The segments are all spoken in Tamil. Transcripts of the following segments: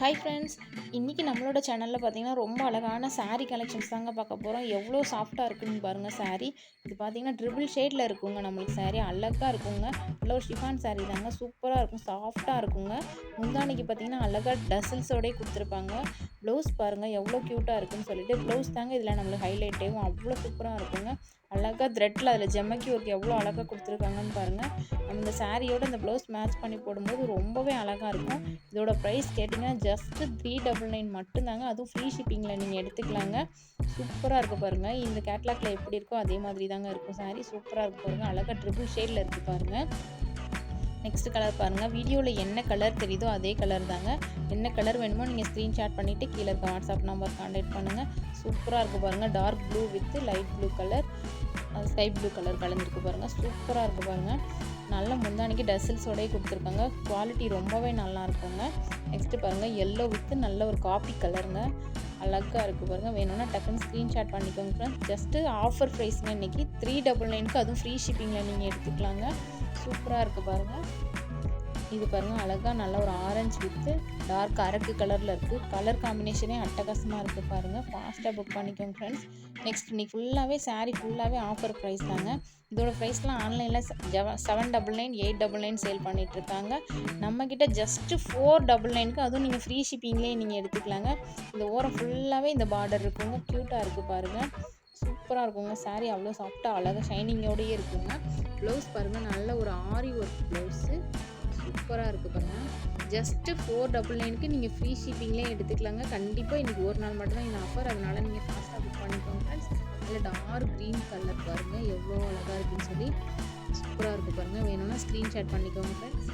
ஹாய் ஃப்ரெண்ட்ஸ், இன்றைக்கி நம்மளோட சேனலில் பார்த்தீங்கன்னா ரொம்ப அழகான saree கலெக்ஷன்ஸ் தாங்க பார்க்க போகிறோம். எவ்வளோ சாஃப்டாக இருக்குன்னு பாருங்கள் saree. இது பார்த்தீங்கன்னா ட்ரிபிள் ஷேடில் இருக்குங்க. நம்மளுக்கு saree அழகாக இருக்குங்க. நல்ல ஒரு ஷிஃபான் saree தாங்க. சூப்பராக இருக்கும், சாஃப்டாக இருக்குங்க. முந்தானைக்கு பார்த்தீங்கன்னா அழகாக டசல்ஸோடய கொடுத்துருப்பாங்க. ப்ளவுஸ் பாருங்கள் எவ்வளோ க்யூட்டாக இருக்குன்னு சொல்லிட்டு ப்ளவுஸ் தாங்க இதில் நம்மளுக்கு ஹைலைட்டேவும் அவ்வளோ சூப்பராக இருக்குங்க. அழகாக த்ரெட்டில் அதில் ஜெம்மக்கி ஒர்க் எவ்வளோ அழகாக கொடுத்துருக்காங்கன்னு பாருங்கள். நம்ம இந்த சாரியோட இந்த ப்ளவுஸ் மேட்ச் பண்ணி போடும்போது ரொம்பவே அழகாக இருக்கும். இதோட ப்ரைஸ் கேட்டிங்கன்னா ஜஸ்ட்டு 399 மட்டும்தாங்க. அதுவும் ஃப்ரீ ஷிப்பிங்கில் நீங்கள் எடுத்துக்கலாங்க. சூப்பராக இருக்குது பாருங்கள். இந்த கேட்லாக்ல எப்படி இருக்கோ அதே மாதிரி தாங்க இருக்கும் சாரீ. சூப்பராக இருக்குது பாருங்கள். அழகாக ட்ரிபிள் ஷேடில் இருக்குது பாருங்கள். நெக்ஸ்ட் கலர் பாருங்கள். வீடியோவில் என்ன கலர் தெரியுதோ அதே கலர் தாங்க. என்ன கலர் வேணுமோ நீங்கள் ஸ்க்ரீன்ஷாட் பண்ணிவிட்டு கீழே இருக்க வாட்ஸ்அப் நம்பர் கான்டாக்ட் பண்ணுங்கள். சூப்பராக இருக்குது பாருங்கள். Dark blue with light blue colour, sky blue colour கலந்துருக்கு பாருங்கள். சூப்பராக இருக்குது பாருங்கள். நல்ல முந்தானிக்கு டசல்ஸோடய கொடுத்துருக்காங்க. குவாலிட்டி ரொம்பவே நல்லா இருக்குங்க. நெக்ஸ்ட்டு பாருங்கள், எல்லோ வித் நல்ல ஒரு காப்பி கலருங்க. அழகாக இருக்குது பாருங்கள். வேணும்னா டக்குன்னு ஸ்க்ரீன்ஷாட் பண்ணிக்கோங்க ஃப்ரெண்ட்ஸ். ஜஸ்ட்டு ஆஃபர் ப்ரைஸுங்க இன்றைக்கி 399க்கு, அதுவும் ஃப்ரீ ஷிப்பிங்கில் நீங்கள் எடுத்துக்கலாங்க. சூப்பராக இருக்குது பாருங்கள். இது பாருங்கள், அழகாக நல்ல ஒரு ஆரஞ்சு வித்து டார்க் அரக்கு கலரில் இருக்குது. கலர் காம்பினேஷனே அட்டகாசமாக இருக்குது பாருங்கள். ஃபாஸ்ட்டாக புக் பண்ணிக்கோங்க ஃப்ரெண்ட்ஸ். நெக்ஸ்ட் இன்றைக்கி ஃபுல்லாகவே சாரீ ஃபுல்லாகவே ஆஃபர் ப்ரைஸ் தாங்க. இதோட ப்ரைஸ்லாம் ஆன்லைனில் 799 899 சேல் பண்ணிகிட்ருக்காங்க. நம்மக்கிட்ட ஜஸ்ட்டு 499க்கு, அதுவும் நீங்கள் ஃப்ரீ ஷிப்பிங்லேயே நீங்கள் எடுத்துக்கலாங்க. இந்த ஓரம் ஃபுல்லாகவே இந்த பார்டர் இருக்குங்க. க்யூட்டாக இருக்குது பாருங்கள். சூப்பராக இருக்குங்க. சாரீ அவ்வளோ சாஃப்டாக அழகாக ஷைனிங்கோடையே இருக்குங்க. ப்ளவுஸ் பாருங்கள், நல்ல ஒரு ஆரி ஒர்க் ப்ளவுஸு. சூப்பராக இருக்குது பாருங்கள். ஜஸ்ட்டு 499க்கு நீங்கள் ஃப்ரீ ஷிப்பிங்லேயே எடுத்துக்கலாங்க. கண்டிப்பாக இன்றைக்கி ஒரு நாள் மட்டும் தான் இந்த ஆஃபர், அதனால் நீங்கள் ஃபாஸ்ட்டாக புக் பண்ணிக்கோங்க ஃப்ரெண்ட்ஸ். அதில் டார்க் க்ரீன் கலர் பாருங்கள் எவ்வளோ அழகாக இருக்குன்னு சொல்லி. சூப்பராக இருக்குது பாருங்கள். வேணும்னா ஸ்க்ரீன்ஷாட் பண்ணிக்கோங்க ஃப்ரெண்ட்ஸ்.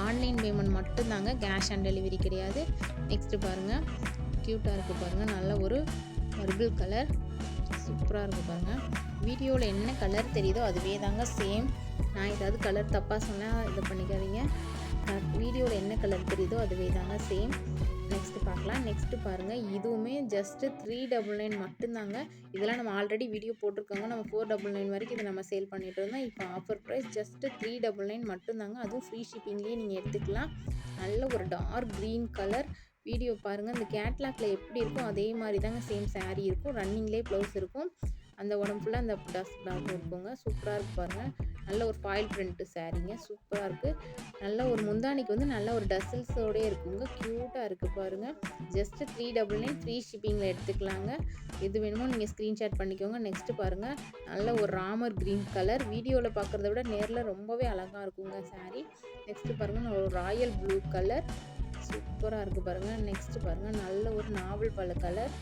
ஆன்லைன் பேமெண்ட் மட்டும்தாங்க, கேஷ் ஆன் டெலிவரி கிடையாது. நெக்ஸ்ட்டு பாருங்கள், க்யூட்டாக இருக்குது பாருங்கள். நல்ல ஒரு மர்பிள் கலர். சூப்பராக இருக்குது பாருங்கள். வீடியோவில் என்ன கலர் தெரியுதோ அதுவே தாங்க சேம். நான் ஏதாவது கலர் தப்பாக சொன்னால் இதை பண்ணிக்காதீங்க. வீடியோவில் என்ன கலர் தெரியுதோ அதுவே தாங்க சேம். நெக்ஸ்ட்டு பார்க்கலாம். நெக்ஸ்ட்டு பாருங்கள், இதுவுமே ஜஸ்ட்டு 399 மட்டும்தாங்க. இதெல்லாம் நம்ம ஆல்ரெடி வீடியோ போட்டிருக்கோங்க. நம்ம 499 வரைக்கும் இதை நம்ம சேல் பண்ணிட்டு இருந்தோம். இப்போ ஆஃபர் ப்ரைஸ் ஜஸ்ட்டு 399 மட்டும்தாங்க. அதுவும் ஃப்ரீ ஷிப்பிங்லேயே நீங்கள் எடுத்துக்கலாம். நல்ல ஒரு டார்க் க்ரீன் கலர். வீடியோ பாருங்கள், இந்த கேட்லாக்ல எப்படி இருக்கும் அதே மாதிரி தாங்க சேம் சாரீ இருக்கும். ரன்னிங்லேயே ப்ளவுஸ் இருக்கும். அந்த உடம்பு ஃபுல்லாக அந்த டஸ்ட் பேக்கும் இருக்குங்க. சூப்பராக இருக்குது பாருங்கள். நல்ல ஒரு ஃபாயில் பிரிண்ட்டு சாரீங்க. சூப்பராக இருக்குது. நல்ல ஒரு முந்தானிக்கு வந்து நல்ல ஒரு டசல்ஸோடே இருக்குங்க. க்யூட்டாக இருக்குது பாருங்கள். ஜஸ்ட்டு 399 ஃப்ரீ ஷிப்பிங்கில் எடுத்துக்கலாங்க. எது வேணுமோ நீங்கள் ஸ்க்ரீன்ஷாட் பண்ணிக்கோங்க. நெக்ஸ்ட்டு பாருங்கள், நல்ல ஒரு ராமர் க்ரீன் கலர். வீடியோவில் பார்க்குறத விட நேரில் ரொம்பவே அழகாக இருக்குங்க சாரீ. நெக்ஸ்ட்டு பாருங்கள், ஒரு ராயல் ப்ளூ கலர். சூப்பராக இருக்குது பாருங்கள். நெக்ஸ்ட்டு பாருங்கள், நல்ல ஒரு நாவல் பழ கலர்.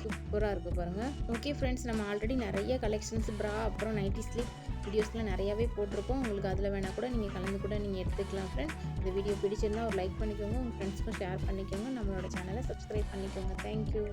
சூப்பராக இருக்குது பாருங்கள். ஓகே ஃப்ரெண்ட்ஸ், நம்ம ஆல்ரெடி நிறைய கலெக்ஷன்ஸ் ப்ரா அப்புறம் நைட்டி ஸ்லிப் வீடியோஸ்லாம் நிறையாவே போட்டிருக்கோம். உங்களுக்கு அதில் வேணால் கூட நீங்கள் கலந்து கூட நீங்கள் எடுத்துக்கலாம் ஃப்ரெண்ட்ஸ். இந்த வீடியோ பிடிச்சிருந்தால் ஒரு லைக் பண்ணிக்கோங்க. உங்கள் ஃப்ரெண்ட்ஸ்க்கும் ஷேர் பண்ணிக்கோங்க. நம்மளோட சேனலை சப்ஸ்கிரைப் பண்ணிக்கோங்க. தேங்க்யூ.